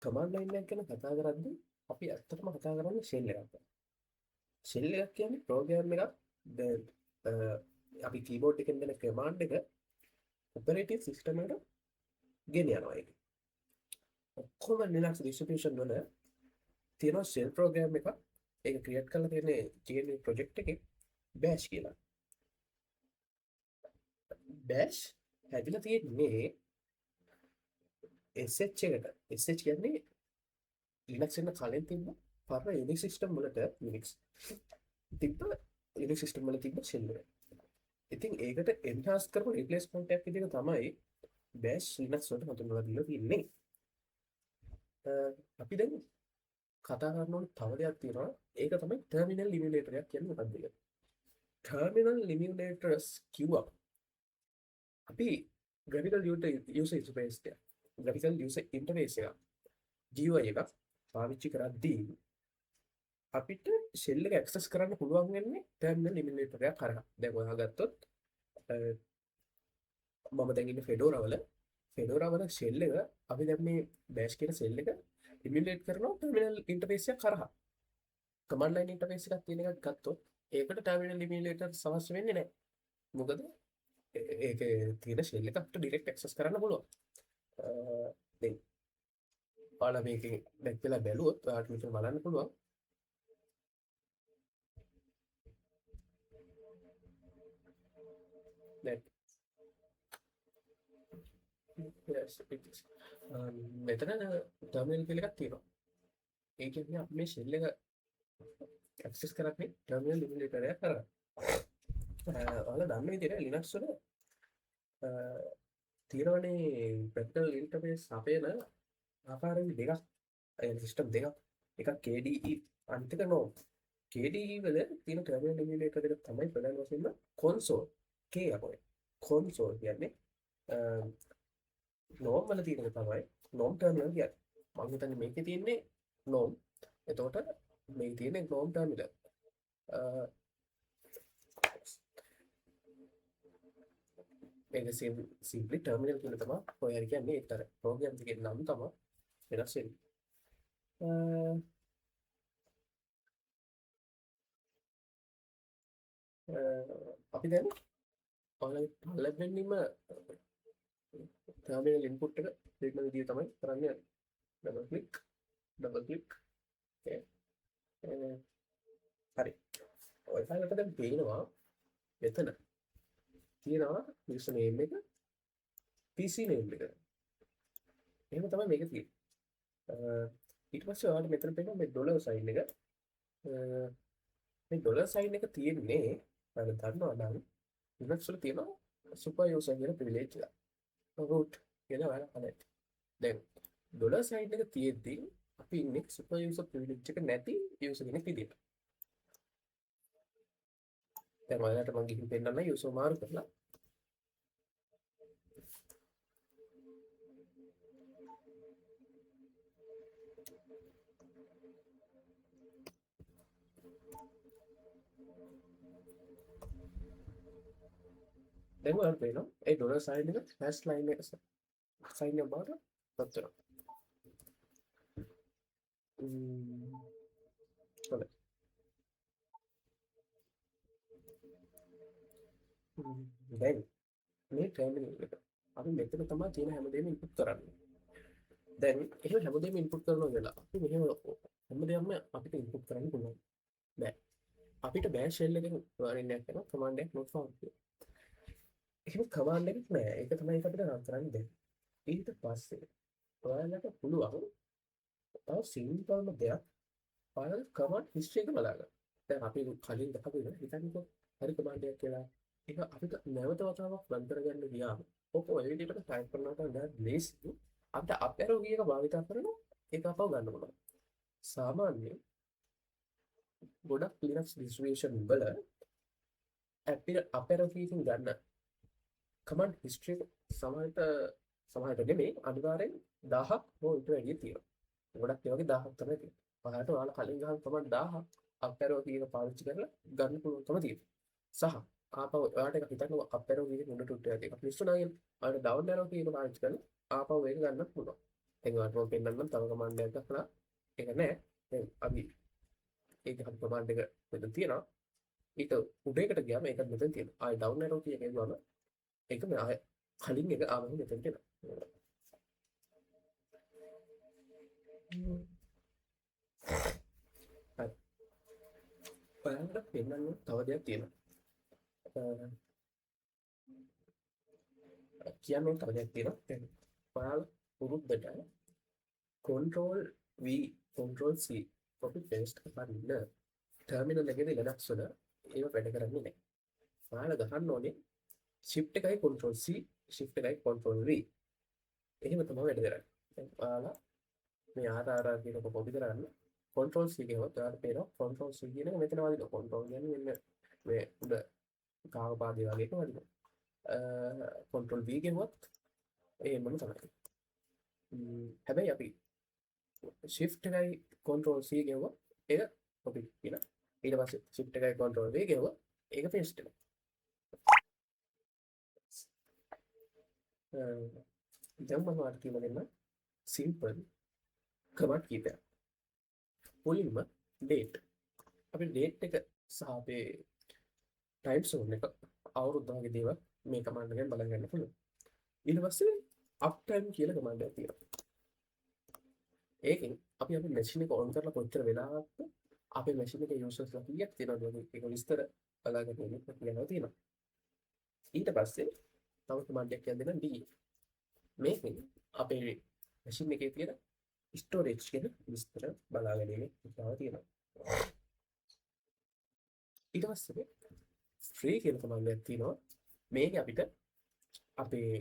Command line එකක් ගැන කතා කරද්දී අපි ඇත්තටම කතා කරන්නේ ෂෙල් එකක් ගැන. ෂෙල් එකක් කියන්නේ ප්‍රෝග්‍රෑම් එකක්. දැන් අපි කීබෝඩ් එකෙන් දෙන කමාන්ඩ් එක ඔපරේටිව් සිස්ටම් එකට ගෙන යනවා. ඒක ඔක්කොම Linux distribution වල තියෙන ෂෙල් ප්‍රෝග්‍රෑම් එකක්. ඒක ක්‍රියේට් කරලා තියෙන්නේ GNU ප්‍රොජෙක්ට් එකේ bash කියලා. bash හැදිලා තියෙන්නේ sh එකට. sh කියන්නේ Linux එන්න කලින් තිබ්බ පරණ Unix system වලට Unix තිබ්බ Unix system වල තිබ්බ shell එක. ඉතින් ඒකට enhance කරපු replacement එකක් විදිහට තමයි bash Linux වලට හඳුන්වලා දීලා තියෙන්නේ. අපි දැන් කතා කරන ඕන තව දෙයක් තියෙනවා. ඒක තමයි terminal emulator එකක් කියන්නේ මොකක්ද කියලා. terminal emulators කිව්වා අපි graphical user interface එක graphical user interface එක GUI එකක් පාවිච්චි කරද්දී අපිට shell එක access කරන්න පුළුවන් වෙන්නේ terminal emulator එකක් කරා. දැන් ඔයා ගත්තොත් මම දැන් ඉන්නේ Fedora වල shell එක අපි දැන් මේ bash කියන shell එක emulate කරනවා terminal interface එක කරා. command line interface එකක් තියෙන එකක් ගත්තොත් ඒකට terminal emulator අවශ්‍ය වෙන්නේ නැහැ. මොකද ඒකේ තියෙන shell එක අපිට direct access කරන්න පුළුවන්. දැන් ඔයාලා මේකේ back වෙලා බැලුවොත් ඔයාලට මෙතන බලන්න පුළුවන්. දැන් yes it is. මෙතන terminal කියලා එකක් තියෙනවා. ඒ කියන්නේ අපි මේ shell එක access කරන්නේ terminal emulator එක කරා. ඔයාලා දන්න විදිහට Linux වල තියෙනවනේ graphical interface අපේන ආකාරයෙන් දෙකක්. සිස්ටම් දෙකක්. එකක් KDE අනිත් එක GNOME. KDE වල තියෙන terminal emulator එක තමයි ප්‍රධාන වශයෙන්ම console. K අපේ console කියන්නේ GNOME වල තියෙන එක තමයි GNOME terminal කියන්නේ. මම හිතන්නේ මේකේ තියෙන්නේ GNOME. එතකොට මේකේ තියෙන්නේ GNOME terminal. මේක simply terminal කියලා තමයි ඔයාලා කියන්නේ. ඒතර program එකේ නම තමයි වෙනස් වෙන්නේ. අපි දැන් ඔයාලගේ පළවෙනිම terminal input එක දෙන්න විදිය තමයි කරන්න යන්නේ. double click okay. හරි. ඔයාලට දැන් පේනවා මෙතන තියෙනවා user name එක PC name එක. එහෙම තමයි මේක තියෙන්නේ. ඊට පස්සේ ඔයාලට මෙතන පේනවා මේ ඩොලර් සයින් එක. මේ ඩොලර් සයින් එක තියෙන්නේ ඔයාලා දන්නවා නම් Linux වල තියෙනවා super user කියන privilege එක. root කියලා ඔයාලා බලන්න. දැන් ඩොලර් සයින් එක තියෙද්දි අපි ඉන්නේ super user privilege එක නැති user කෙනෙක් විදියට. දැන් ඔයාලට මම ගිහින් පෙන්නන්න user මාරු කරලා දැන් ඔයාලට පේනවා ඒ ඩොලර් සයින් එක ස්ලෑෂ් ලයින් එක සයින් එක බාට පත් වෙනවා. හොඳයි. දැන් මේ terminal එක අපි මෙතන තමයි තියෙන හැමදේම input කරන්නේ. දැන් එහෙම හැමදේම input කරනවා කියලා අපි මෙහෙම හැමදේම අපිට input කරන්න පුළුවන්. බෑ. අපිට bash shell එකෙන් වරින්නක් කරනවා command එකක් not found කියලා. එහෙම command එකක් නෑ. ඒක තමයි අපිට run කරන්න දෙන්නේ. ඊට පස්සේ ඔයාලට පුළුවන් තව සිම්පල්ම දෙයක් ඔයාලගේ command history එක බලන්න. දැන් අපි කලින් දැකපු එක හිතන්නකෝ හරි command එකක් කියලා. ඒක අපිට නැවත වතාවක් run කරගන්න ගියාම ඔක ඔය විදිහට type කරනකොට දැන් ලේසි අපිට up arrow key එක භාවිත කරලා ඒක අපව ගන්න පුළුවන්. සාමාන්‍යයෙන් ගොඩක් Linux distribution වල up arrow key එකෙන් ගන්න command history සමහරට නෙමෙයි අනිවාර්යෙන් 1000ක් හෝ ඊට වැඩිය තියෙනවා. ගොඩක් ඒ වගේ 1000ක් තමයි තියෙන්නේ. ඔයාලා කලින් ගහන command 1000ක් up arrow key එක පාවිච්චි කරලා ගන්න පුළුවන්කම තියෙනවා. සහ ආපහු ඔයාලට එක හිතන්න up arrow key එක උඩට උඩට යන එක මිස්සුනා කියන ඔයාලට down arrow key එක පාවිච්චි කරලා ආපහු ඒක ගන්න පුළුවන්. එගටම පෙන්න්නම් තව කමන්ඩ කලා එක නෑ අපි ඒ කමාන්ඩ එක මෙත තියෙනවා ඊට උඩේකට ගයාම එක මෙත තියෙන අයි ඩව් රෝ කිය ගම එක ආය කලින් එක ආම මෙතෙන තියෙන ඔයාලට පෙන්වන්න තව දෙයක් තියෙනවා කියන්නේ තව දෙයක් තියෙනවා දැන් ඔයාලා පුරුද්දට control V control C copy paste කරන්න ටර්මිනල් එකේදී Linux වල ඒව වැඩ කරන්නේ නැහැ. ඔයාලා ගහන්න ඕනේ shift එකයි control C shift එකයි control V. එහෙම තමයි වැඩ කරන්නේ. දැන් ඔයාලා මේ RRR කියන එක copy කරන්න control C ගියොත් ඔයාලට පේනවා control C කියන එක මෙතන වදිනවා. control කියන්නේ මෙන්න මේ උඩ කාවපාදේ වගේ එක වදිනවා. control V ගියොත් එහෙමම තමයි. හැබැයි අපි shift එකයි control C ගෙවුවා ඒක copy කියලා. ඊට පස්සේ shift එකයි control V ගෙවුවා ඒක paste වෙනවා. දැන් මම ඔයාලට කියලා දෙන්න simple command කීපයක්. මුලින්ම date. අපි date එක සහ අපේ time zone එක අවුරුද්දගේ දේවල් මේ command එකෙන් බලන්න පුළුවන්. ඊට පස්සේ uptime කියලා command එකක් තියෙනවා. ඒකෙන් අපි අපේ මැෂින් එක ඔන් කරලා කොච්චර වෙලාවක්ද අපේ මැෂින් එකේ යූසර්ස්ලා කීයක් තියෙනවද ඒක විස්තර බලාගෙන ඉන්න කියනවා තියෙනවා. ඊට පස්සේ තව command එකක් කියන්න දෙන්න D. මේකෙන් අපේ මැෂින් එකේ තියෙන storage කියන විස්තර බලාගෙන ඉන්න කියනවා තියෙනවා. ඊට පස්සේ free කියන command එකක් තියෙනවා. මේක අපිට අපේ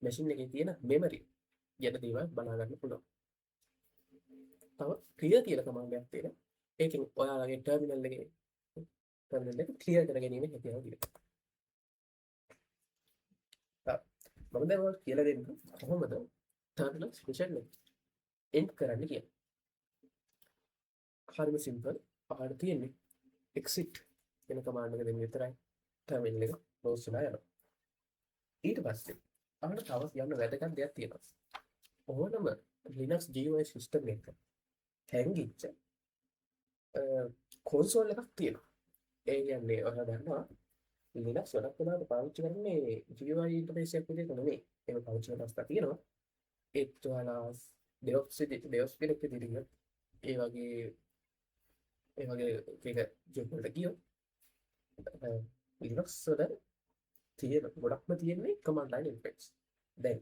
මැෂින් එකේ තියෙන memory යන දේවල් බලා ගන්න පුළුවන්. තව clear කියලා command එකක් තියෙනවා. ඒකෙන් ඔයාලගේ terminal එක clear කර ගැනීම හැකියාව තියෙනවා. මම දැන් ඔයාලට කියලා දෙන්න කොහොමද terminal session එක end කරන්න කියලා. හරිම simple. ඔයාලට තියෙන්නේ exit කියන command එක දෙන්න විතරයි terminal එක close වෙලා යනවා. ඊට පස්සේ අපිට තව යන්න වැදගත් දෙයක් තියෙනවා. ඕනම Linux GUI system එක හැංගිච්ච console එකක් තියෙනවා. ඒ කියන්නේ ඔයාලා දන්නවා Linux ගොඩක් වෙලාවට පාවිච්චි කරන්නේ GUI interface එකක් විදිහට නෙමෙයි. ඒක පාවිච්චි කරන අවස්ථා තියෙනවා. ඒත් ඔයාලා DevOps කෙනෙක් විදිහට ඒ වගේ එක ජොබ් වලට ගියොත් Linux වල තියෙන ගොඩක්ම තියෙන්නේ command line interface. දැන්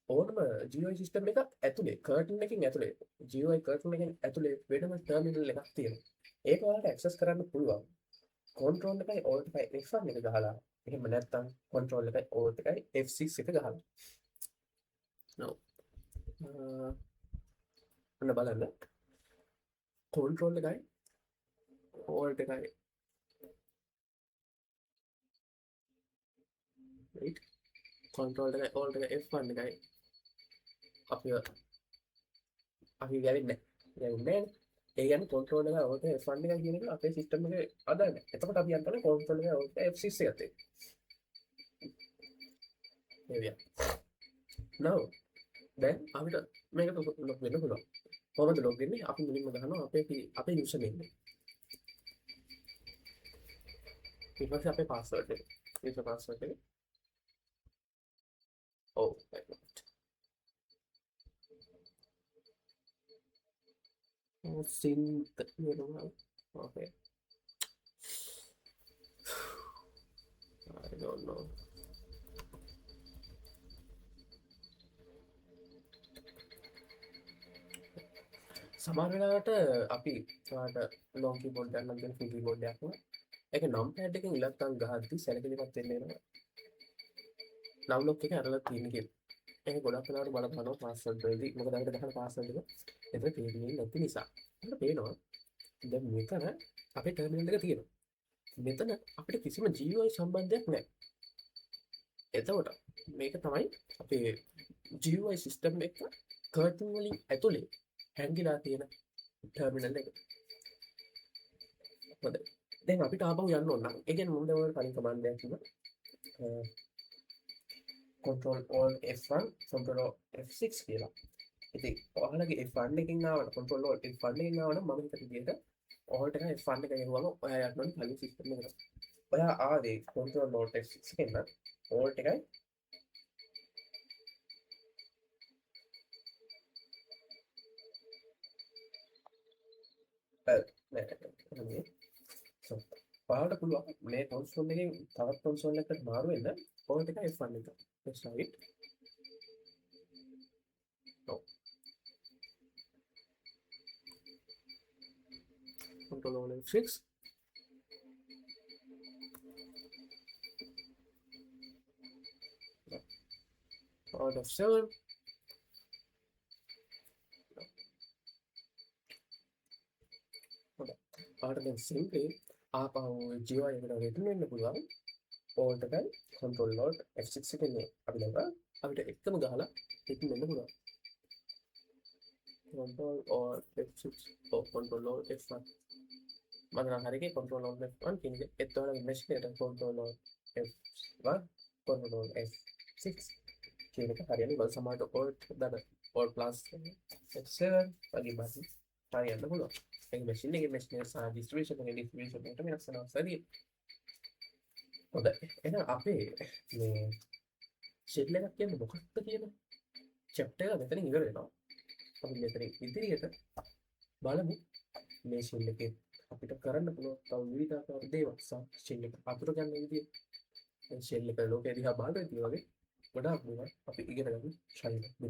ඕනම GUI system එකක් ඇතුලේ curtain එකකින් ඇතුලේ GUI curtain එකකින් ඇතුලේ වෙනම terminal එකක් තියෙනවා. ඒක ඔයාලට access කරන්න පුළුවන්. control එකයි alt එකයි F1 එක ගහලා. එහෙම නැත්නම් control එකයි alt එකයි F6 එක ගහලා. now ඔන්න බලන්න control එකයි alt එකයි right control එකයි alt එකයි F1 එකයි අපි ගෑවෙන්නේ නැහැ. ඒ කියන්නේ control එක alt එක F1 එක කියන එක අපේ system එකේ අදාළ නැහැ. එතකොට අපි යන්නේ control එක alt එක F6 එකට. එවිය. now දැන් අපිට මේකට log වෙන්න පුළුවන්. කොහොමද log වෙන්නේ? අපි මුලින්ම ගන්නවා අපේ user name එක. ඊට පස්සේ අපේ password එක. user password එක. oh sync okay I don't know සමහර වෙලාවට අපි ඔයාලට long keyboard එකක් නම් දෙන full keyboard එකක් නේ ඒක numpad එකෙන් ඉලක්කම් ගහද්දි සැලකිලිමත් වෙන්න වෙනවා now lock එක අරලා තියෙන කියලා ඒක ගොඩක් වෙලාවට බලපානවා password වලදී මොකද අපිට ගහන password එක එතන තේරෙන්නේ නැති නිසා අපිට පේනවා දැන් මෙතන අපේ terminal එක තියෙනවා මෙතන අපිට කිසිම GUI සම්බන්ධයක් නැහැ එතකොට මේක තමයි අපේ GUI system එක curtain වලින් ඇතුලේ හැංගිලා තියෙන terminal එක හොඳයි දැන් අපිට ආපහු යන්න ඕන නම් ඒ කියන්නේ මම දැන් ඔයාලට කලින් command එකක් කිව්වා control alt F1 control F6 කියලා ඉතින් ඔයාලගේ F1 එකකින් ආවම control alt F1 එකකින් ආවම මම හිතන විදිහට alt එක F1 එක ගෙනුවම ඔයා යන්න කලින් සිස්ටම් එකට. ඔයා ආවේ control alt F6 එකෙන් නම් alt එකයි නෑ so ඔයාලට පුළුවන් මේ console එකෙන් තවත් console එකකට මාරු වෙන්න alt එක F1 එක. That's right. No. Control alt F6 alt F7 ඔයාලට දැන් simply ආපහු GUI එකට return වෙන්න පුළුවන් alt එකයි control alt F6 එකෙන් අපි දැන් අපිට එකම ගහලා return වෙන්න පුළුවන් control alt F6 control alt F1 මම නම් හරියගේ control alt F1 කියන එක එතකොට mesh එකට control alt F1 control alt F6 කියන එක හරියන්නේ වල සමානට alt දාන alt plus F7 වගේ බාහිර හරියන්න පුළුවන් ඒක machine එකේ machine එක සහ distribution එකේ distribution එකට වෙනස් වෙනවා සරිය හොඳයි එහෙනම් අපේ මේ shell එකක් කියන්නේ මොකක්ද කියන chapter එක මෙතනින් ඉවර වෙනවා අපි මෙතනින් ඉදිරියට බලමු මේ shell එකේ අපිට කරන්න පුළුවන් තව විවිධාකාර දේවල් සහ shell එක අතුරු ගන්න විදිය shell එක ලෝකෙ දිහා බලද්දී වගේ ගොඩාක් දේවල් අපි ඉගෙන ගන්න try කරමු